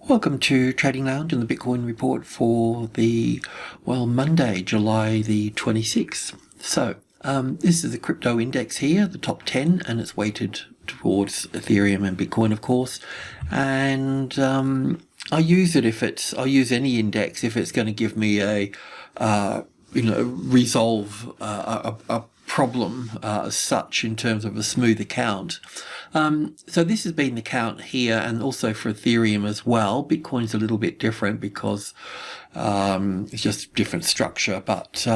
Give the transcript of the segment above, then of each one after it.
Welcome to Trading Lounge and the Bitcoin report for the, Monday, July the 26th. So, this is the crypto index here, the top 10, and it's weighted towards Ethereum and Bitcoin, of course. And I use it I use any index if it's going to give me resolve a problem as such in terms of a smooth account. So this has been the count here, and also for Ethereum as well. Bitcoin's a little bit different because it's just different structure, but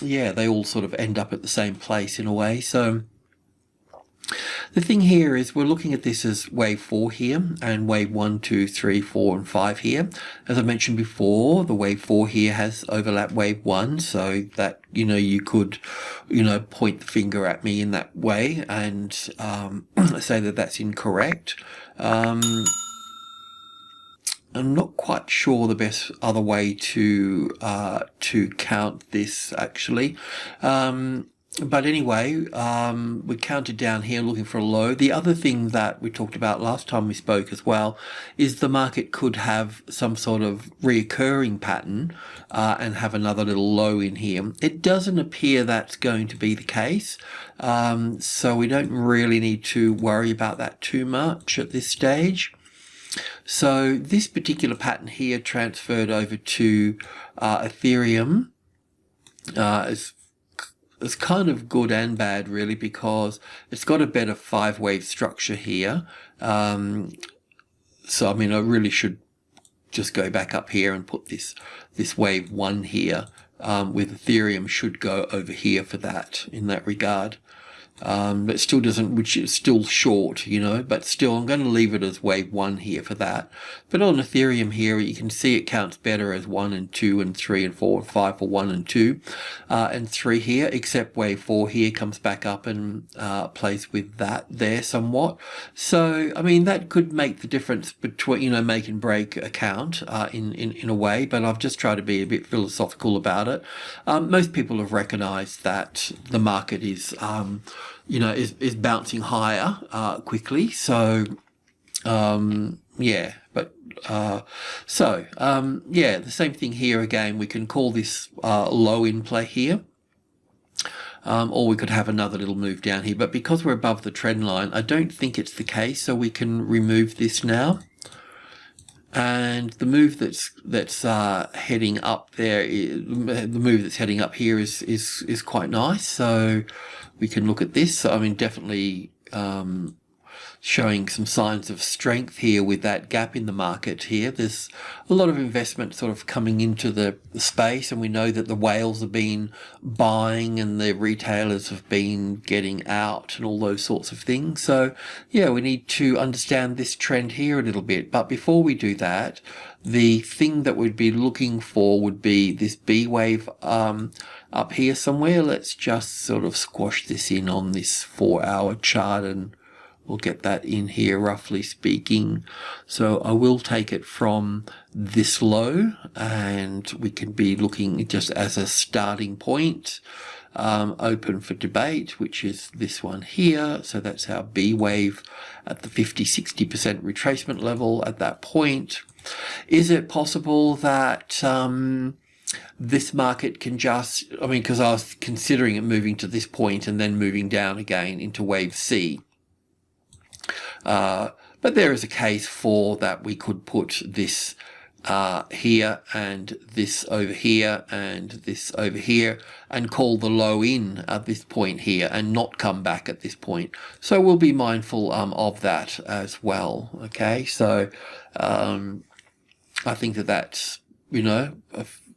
yeah, they all sort of end up at the same place in a way. So the thing here is we're looking at this as wave 4 here, and wave 1, 2, 3, 4 and 5 here. As I mentioned before, the wave 4 here has overlapped wave 1, so that you could point the finger at me in that way and say that that's incorrect. I'm not quite sure the best other way to count this actually. But anyway, we counted down here looking for a low. The other thing that we talked about last time we spoke as well is the market could have some sort of reoccurring pattern and have another little low in here. It doesn't appear that's going to be the case, so we don't really need to worry about that too much at this stage. So this particular pattern here transferred over to Ethereum it's kind of good and bad really, because it's got a better 5-wave structure here. So I mean, I really should just go back up here and put this wave 1 here, with Ethereum should go over here for that in that regard. But still doesn't, which is still short, but still I'm going to leave it as wave 1 here for that. But on Ethereum here, you can see it counts better as 1 and 2 and 3 and 4 and 5 for 1 and 2 and 3 here, except wave 4 here comes back up and plays with that there somewhat. So I mean, that could make the difference between make and break account in a way, but I've just tried to be a bit philosophical about it. Most people have recognized that the market is is bouncing higher quickly. So yeah, but yeah, the same thing here again. We can call this low in play here, or we could have another little move down here, but because we're above the trend line, I don't think it's the case, so we can remove this now. And the move that's heading up there, the move that's heading up here is quite nice. So we can look at this. I mean, definitely showing some signs of strength here with that gap in the market here. There's a lot of investment sort of coming into the space, and we know that the whales have been buying and the retailers have been getting out and all those sorts of things. So yeah, we need to understand this trend here a little bit. But before we do that, the thing that we'd be looking for would be this B wave up here somewhere. Let's just sort of squash this in on this 4-hour chart, and we'll get that in here roughly speaking. So I will take it from this low, and we can be looking just as a starting point, open for debate, which is this one here. So that's our B wave at the 50-60% retracement level at that point. Is it possible that this market can just, because I was considering it moving to this point and then moving down again into wave C. But there is a case for that we could put this here and this over here and this over here and call the low in at this point here and not come back at this point. So we'll be mindful of that as well. Okay, so I think that's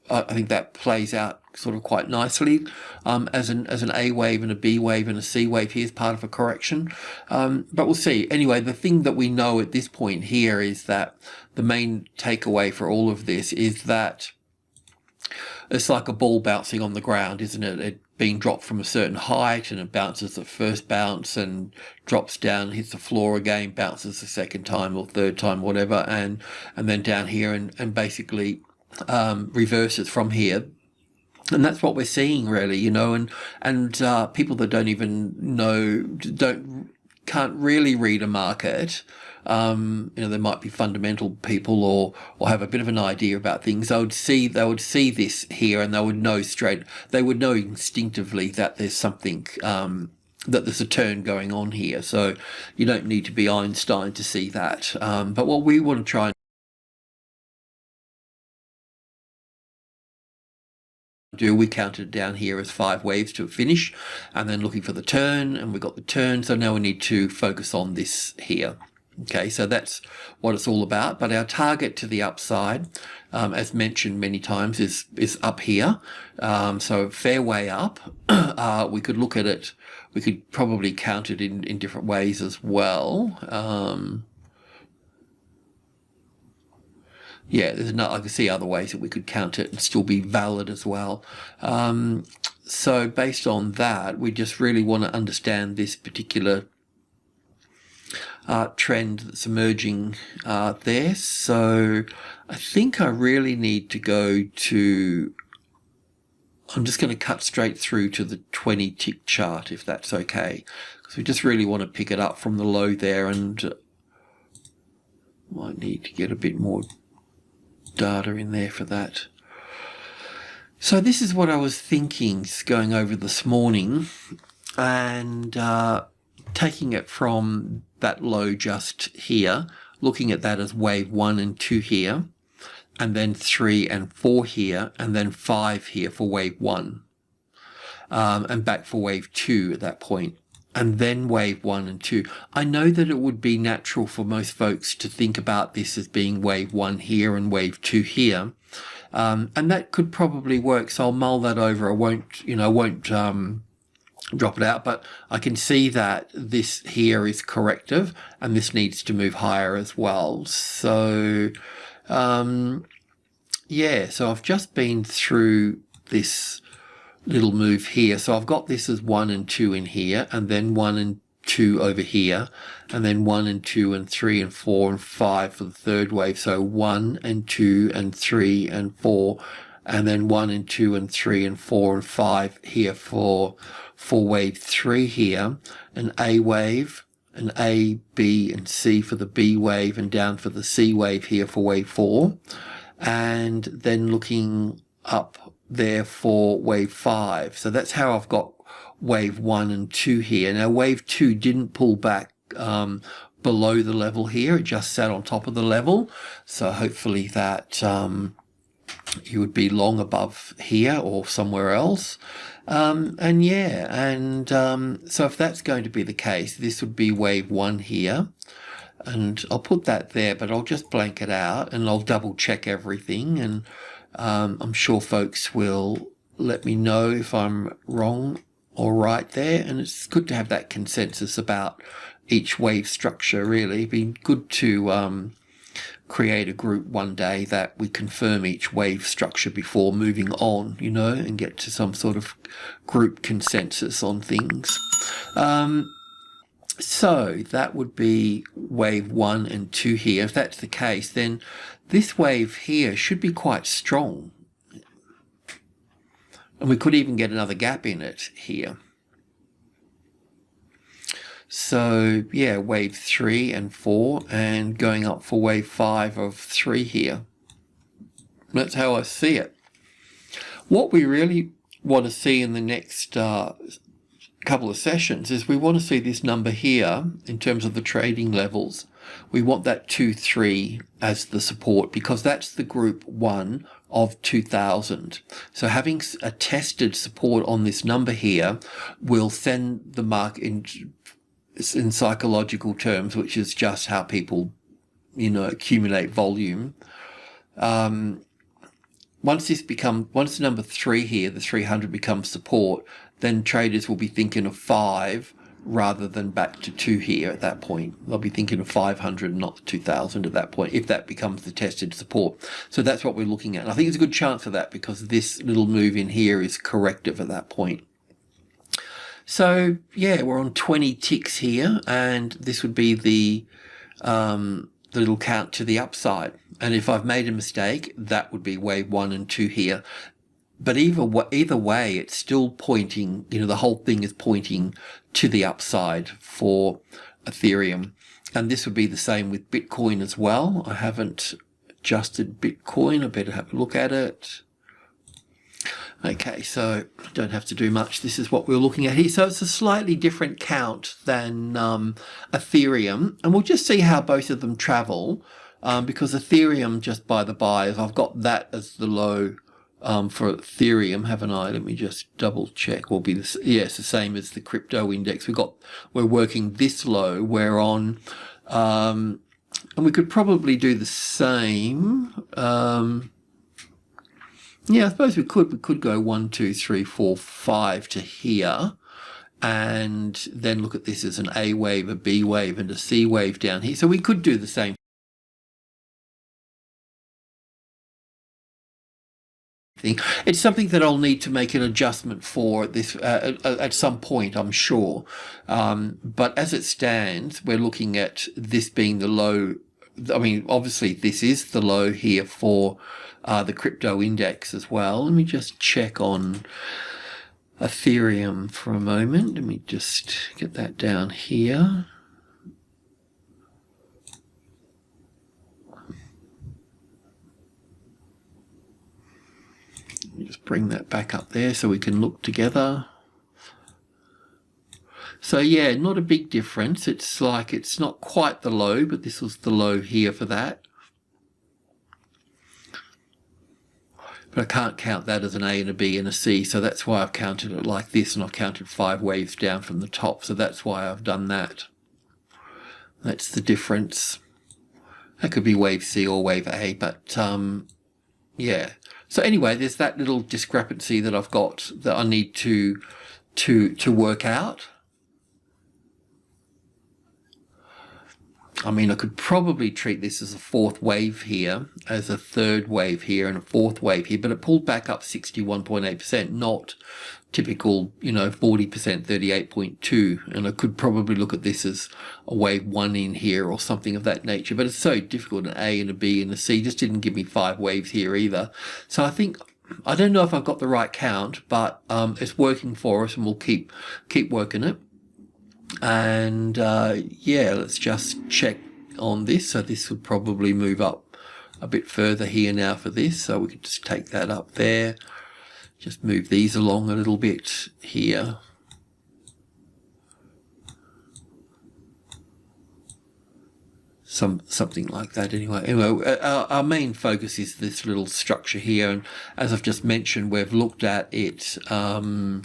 I think that plays out sort of quite nicely as an A wave and a B wave and a C wave here is part of a correction, but we'll see. Anyway, the thing that we know at this point here is that the main takeaway for all of this is that it's like a ball bouncing on the ground, isn't it? It being dropped from a certain height, and it bounces the first bounce and drops down, hits the floor again, bounces the second time or third time, whatever, and then down here and basically reverses from here. And that's what we're seeing really, and people that don't even know, can't really read a market There might be fundamental people or have a bit of an idea about things. They would see this here, and they would know instinctively that there's something, that there's a turn going on here. So you don't need to be Einstein to see that. But what we want to try and do, we counted down here as 5 waves to a finish, and then looking for the turn, and we got the turn. So now we need to focus on this here. Okay, so that's what it's all about. But our target to the upside, as mentioned many times, is up here. So fair way up. We could look at it. We could probably count it in different ways as well. Yeah, I can see other ways that we could count it and still be valid as well. So based on that, we just really want to understand this particular trend that's emerging there. So I think I really need to go to, I'm just going to cut straight through to the 20 tick chart, if that's okay, because we just really want to pick it up from the low there, and might need to get a bit more data in there for that. So this is what I was thinking, going over this morning, and taking it from that low just here, looking at that as wave 1 and 2 here, and then 3 and 4 here, and then 5 here for wave 1, and back for wave 2 at that point, and then wave 1 and 2. I know that it would be natural for most folks to think about this as being wave 1 here and wave 2 here, and that could probably work. So I'll mull that over. I won't drop it out, but I can see that this here is corrective, and this needs to move higher as well. So yeah, so I've just been through this little move here. So I've got this as 1 and 2 in here, and then 1 and 2 over here, and then 1 and 2 and 3 and 4 and 5 for the third wave. So 1 and 2 and 3 and 4, and then 1 and 2 and 3 and 4 and 5 here for wave 3 here, an A wave, an A, B, and C for the B wave, and down for the C wave here for wave 4, and then looking up there for wave 5. So that's how I've got wave 1 and 2 here. Now wave 2 didn't pull back below the level here, it just sat on top of the level, so hopefully that you would be long above here or somewhere else. And yeah, and so if that's going to be the case, this would be wave 1 here, and I'll put that there, but I'll just blank it out, and I'll double check everything, and I'm sure folks will let me know if I'm wrong or right there. And it's good to have that consensus about each wave structure. Really, it'd be good to create a group one day that we confirm each wave structure before moving on, and get to some sort of group consensus on things. So that would be wave 1 and 2 here. If that's the case, then this wave here should be quite strong, and we could even get another gap in it here. So yeah, wave 3 and 4, and going up for wave 5 of 3 here. That's how I see it. What we really want to see in the next couple of sessions is we want to see this number here in terms of the trading levels. We want that 2-3 as the support, because that's the group 1 of 2000. So having a tested support on this number here will send the market in psychological terms, which is just how people accumulate volume. Once the number 3 here, the 300, becomes support, then traders will be thinking of 5 rather than back to 2 here at that point. They'll be thinking of 500, not 2000 at that point, if that becomes the tested support. So that's what we're looking at. And I think there's a good chance of that, because this little move in here is corrective at that point. So yeah, we're on 20 ticks here, and this would be the little count to the upside. And if I've made a mistake, that would be wave 1 and 2 here. But either way, it's still pointing, the whole thing is pointing to the upside for Ethereum. And this would be the same with Bitcoin as well. I haven't adjusted Bitcoin. I better have a look at it. Okay, so don't have to do much. This is what we're looking at here. So it's a slightly different count than Ethereum. And we'll just see how both of them travel. Because Ethereum, just by the by, I've got that as the low for Ethereum, haven't I? Let me just double check. Will be this, yes, the same as the crypto index. We're working this low. We're on, and we could probably do the same. Yeah, I suppose we could. We could go 1, 2, 3, 4, 5 to here, and then look at this as an A wave, a B wave, and a C wave down here. So we could do the same thing. It's something that I'll need to make an adjustment for this at some point, I'm sure. But as it stands, we're looking at this being the low. I mean, obviously this is the low here for the crypto index as well. Let me just check on Ethereum for a moment. Let me just get that down here. Let me just bring that back up there so we can look together. So yeah, not a big difference. It's like, it's not quite the low, but this was the low here for that. But I can't count that as an A and a B and a C, so that's why I've counted it like this, and I've counted 5 waves down from the top, so that's why I've done that. That's the difference. That could be wave C or wave A, but yeah. So anyway, there's that little discrepancy that I've got that I need to work out. I mean, I could probably treat this as a 4th wave here, as a 3rd wave here, and a 4th wave here, but it pulled back up 61.8%, not typical, 40%, 38.2, and I could probably look at this as a wave 1 in here or something of that nature, but it's so difficult. An A and a B and a C just didn't give me 5 waves here either. So I don't know if I've got the right count, but it's working for us, and we'll keep working it. And yeah, let's just check on this. So this would probably move up a bit further here now for this, so we could just take that up there, just move these along a little bit here. Something like that anyway. Our main focus is this little structure here, and as I've just mentioned, we've looked at it in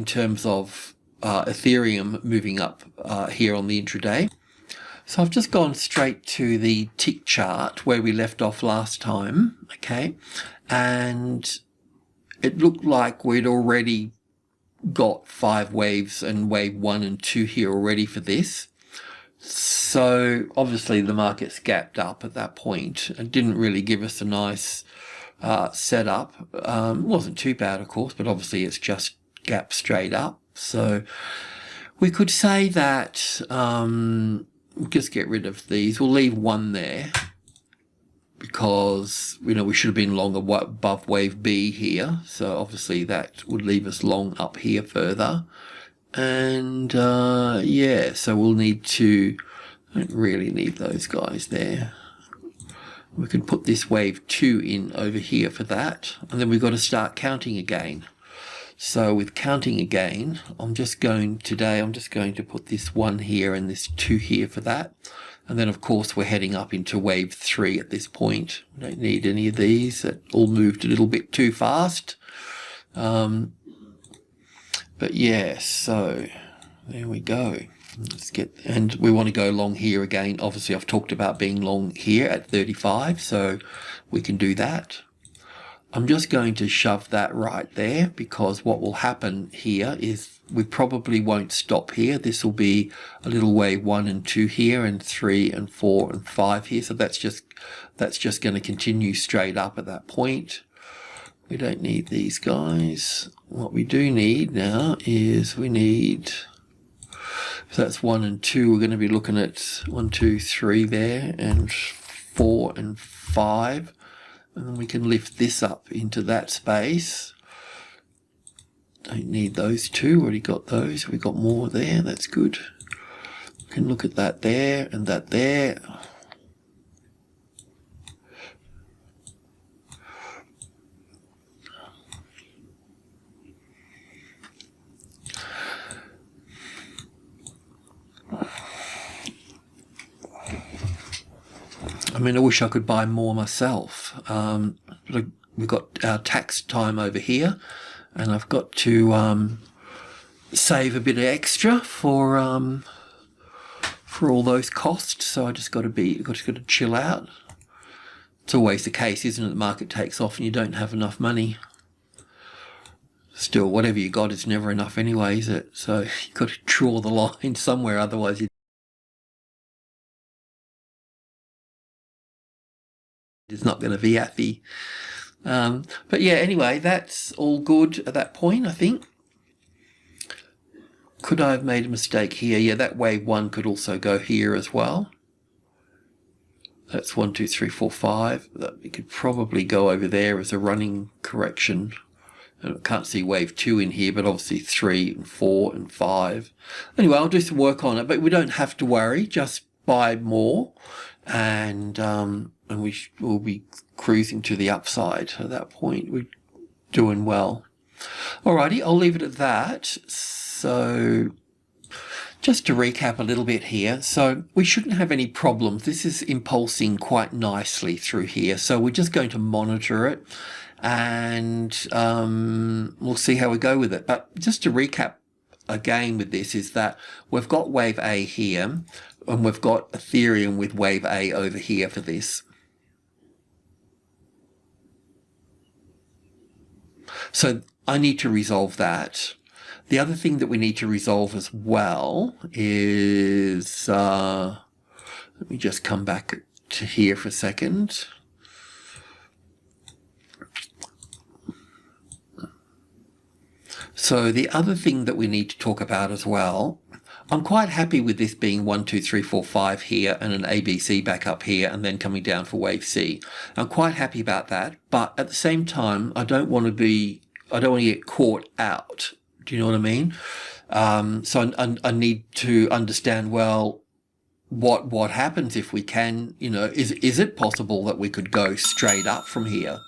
terms of Ethereum moving up here on the intraday. So I've just gone straight to the tick chart where we left off last time, okay, and it looked like we'd already got 5 waves and wave 1 and 2 here already for this. So obviously the market's gapped up at that point and didn't really give us a nice setup. It wasn't too bad, of course, but obviously it's just gapped straight up. So we could say that just get rid of these. We'll leave 1 there because we should have been long above wave B here. So obviously that would leave us long up here further. And yeah, so we'll need to, I don't really need those guys there. We can put this wave 2 in over here for that, and then we've got to start counting again. So with counting again, I'm just going to put this 1 here and this 2 here for that. And then of course we're heading up into wave 3 at this point. We don't need any of these. That all moved a little bit too fast. But yeah, so there we go. And we want to go long here again. Obviously I've talked about being long here at 35, so we can do that. I'm just going to shove that right there, because what will happen here is we probably won't stop here. This will be a little wave 1 and 2 here, and 3 and 4 and 5 here. So that's just going to continue straight up at that point. We don't need these guys. What we do need now is so that's 1 and 2. We're going to be looking at 1, 2, 3 there, and 4 and 5. And then we can lift this up into that space. Don't need those 2, already got those. We've got more there, that's good. Can look at that there and that there. I mean, I wish I could buy more myself. But we've got our tax time over here, and I've got to save a bit of extra for all those costs. So I just got to chill out. It's always the case, isn't it? The market takes off and you don't have enough money. Still, whatever you got is never enough anyway, is it? So you've got to draw the line somewhere, otherwise it's not going to be happy. But yeah, anyway, that's all good at that point, I think. Could I have made a mistake here? Yeah, that wave 1 could also go here as well. That's 1, 2, 3, 4, 5. It could probably go over there as a running correction. I can't see wave 2 in here, but obviously 3 and 4 and 5. Anyway, I'll do some work on it, but we don't have to worry. Just buy more, and we'll be cruising to the upside at that point. We're doing well. Alrighty, I'll leave it at that. So just to recap a little bit here, so we shouldn't have any problems. This is impulsing quite nicely through here, so we're just going to monitor it, and we'll see how we go with it. But just to recap again with this is that we've got wave A here, and we've got Ethereum with wave A over here for this. So I need to resolve that. The other thing that we need to resolve as well is, let me just come back to here for a second. So the other thing that we need to talk about as well, I'm quite happy with this being 1, 2, 3, 4, 5 here and an ABC back up here and then coming down for wave C. I'm quite happy about that, but at the same time, I don't want to get caught out. Do you know what I mean? So I need to understand, well, what happens if we can, is it possible that we could go straight up from here?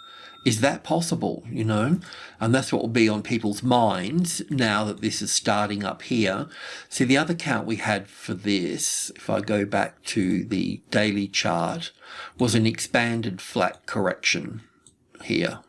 Is that possible, And that's what will be on people's minds now that this is starting up here. See, the other count we had for this, if I go back to the daily chart, was an expanded flat correction here.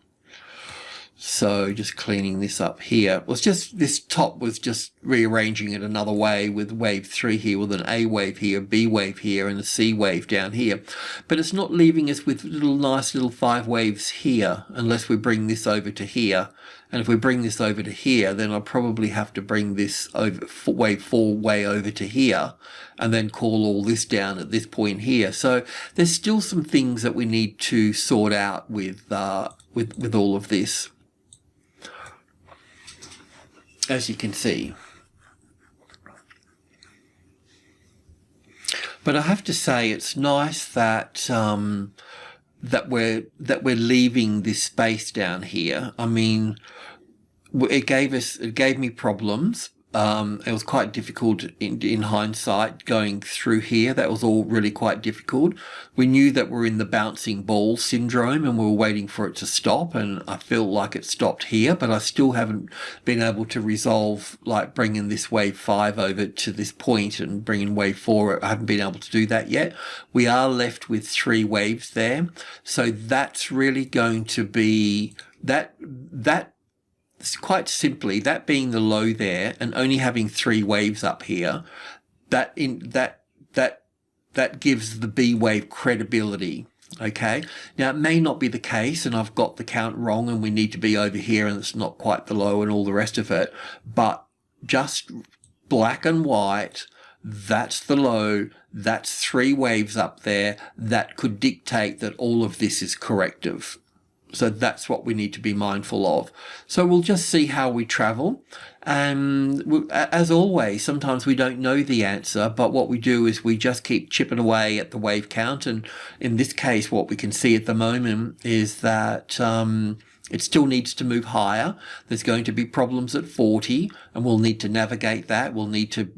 So just cleaning this up here. It was just, this top was just rearranging it another way with wave 3 here, with an A wave here, B wave here, and a C wave down here. But it's not leaving us with nice little 5 waves here, unless we bring this over to here. And if we bring this over to here, then I'll probably have to bring this over, wave 4 way over to here, and then call all this down at this point here. So there's still some things that we need to sort out with all of this, as you can see. But I have to say, it's nice that that we're leaving this space down here. I mean, it gave me problems. It was quite difficult in hindsight going through here. That was all really quite difficult. We knew that we're in the bouncing ball syndrome and we were waiting for it to stop, and I feel like it stopped here, but I still haven't been able to resolve, like bringing this wave 5 over to this point and bringing wave 4. I haven't been able to do that yet. We are left with 3 waves there. So that's really going to be that quite simply, that being the low there and only having 3 waves up here, that gives the B wave credibility. Okay, now it may not be the case and I've got the count wrong and we need to be over here and it's not quite the low and all the rest of it, but just black and white, that's the low, that's 3 waves up there, that could dictate that all of this is corrective. So that's what we need to be mindful of. So we'll just see how we travel. And as always, sometimes we don't know the answer, but what we do is we just keep chipping away at the wave count. And in this case, what we can see at the moment is that it still needs to move higher. There's going to be problems at 40, and we'll need to navigate that. We'll need to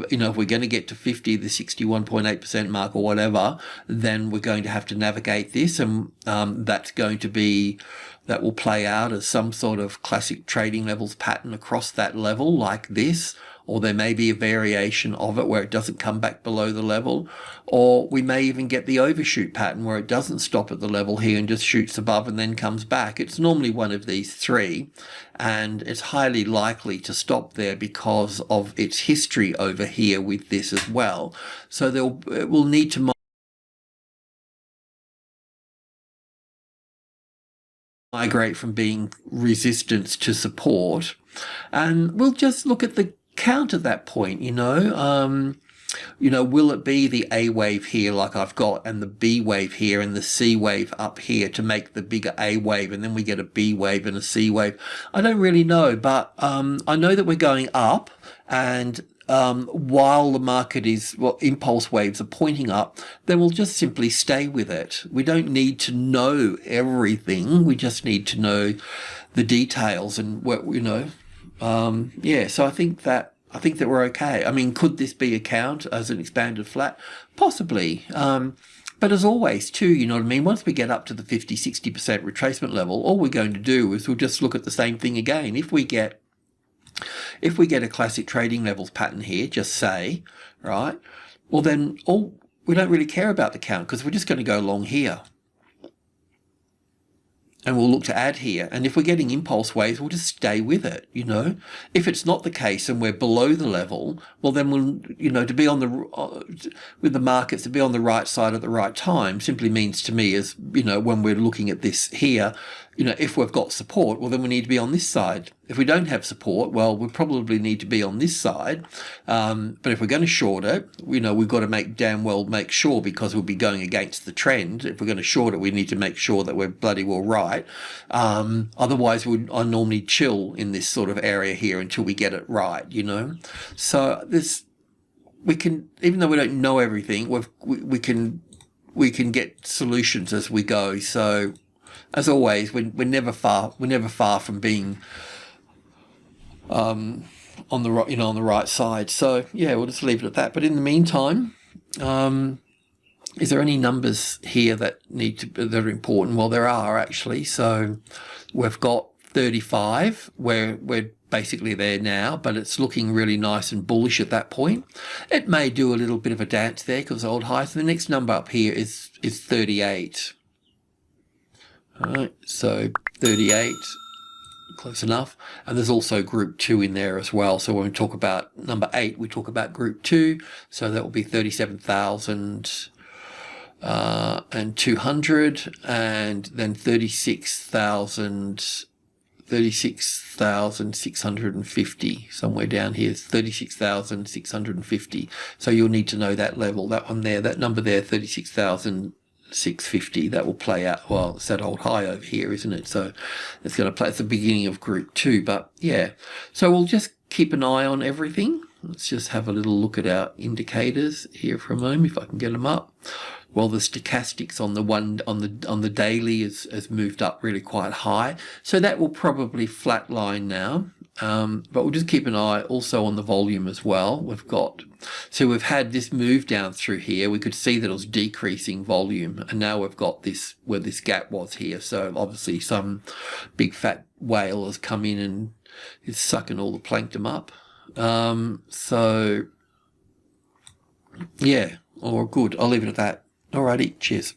you know, if we're going to get to 50, the 61.8% mark or whatever, then we're going to have to navigate this, and that will play out as some sort of classic trading levels pattern across that level like this, or there may be a variation of it where it doesn't come back below the level, or we may even get the overshoot pattern where it doesn't stop at the level here and just shoots above and then comes back. It's normally one of these three, and it's highly likely to stop there because of its history over here with this as well. So it will need to migrate from being resistance to support, and we'll just look at the count at that point. You know, will it be the A wave here like I've got, and the B wave here, and the C wave up here to make the bigger A wave, and then we get a B wave and a C wave? I don't really know, but I know that we're going up, and while the market is, well, impulse waves are pointing up, then we'll just simply stay with it. We don't need to know everything. We just need to know the details and what, you know. Yeah, so I think that we're okay. I mean, could this be a count as an expanded flat? Possibly. But as always too, you know what I mean, once we get up to the 50-60% retracement level, all we're going to do is we'll just look at the same thing again. If we get a classic trading levels pattern here, just say, right, well then we don't really care about the count because we're just going to go along here. And we'll look to add here. And if we're getting impulse waves, we'll just stay with it, you know. If it's not the case and we're below the level, well then we'll, you know, to be on the, with the markets, to be on the right side at the right time simply means to me is, you know, when we're looking at this here, you know, if we've got support, well then we need to be on this side. If we don't have support, well, we probably need to be on this side. But if we're going to short it, you know, we've got to make sure, because we'll be going against the trend. If we're going to short it, we need to make sure that we're bloody well right. Otherwise, I normally chill in this sort of area here until we get it right, you know. So we can, even though we don't know everything, we can get solutions as we go. So as always, we're never far from being on the right, you know, on the right side. So yeah, we'll just leave it at that. But in the meantime, is there any numbers here that are important? Well, there are actually. So we've got 35, where we're basically there now, but it's looking really nice and bullish at that point. It may do a little bit of a dance there because old high. So the next number up here is 38. All right, so 38, close enough. And there's also group 2 in there as well. So when we talk about number 8, we talk about group 2. So that will be 37,200, and then 36,650, somewhere down here is 36,650. So you'll need to know that level, that one there, that number there, 36,650, that will play out. Well, it's that old high over here, isn't it? So it's going to play at the beginning of group 2. But yeah, so we'll just keep an eye on everything. Let's just have a little look at our indicators here for a moment, if I can get them up. Well, the stochastics on the daily has moved up really quite high, so that will probably flatline now. But we'll just keep an eye also on the volume as well. We've had this move down through here. We could see that it was decreasing volume, and now we've got this where this gap was here. So obviously some big fat whale has come in and is sucking all the plankton up. So yeah, or good. I'll leave it at that. Alrighty, cheers.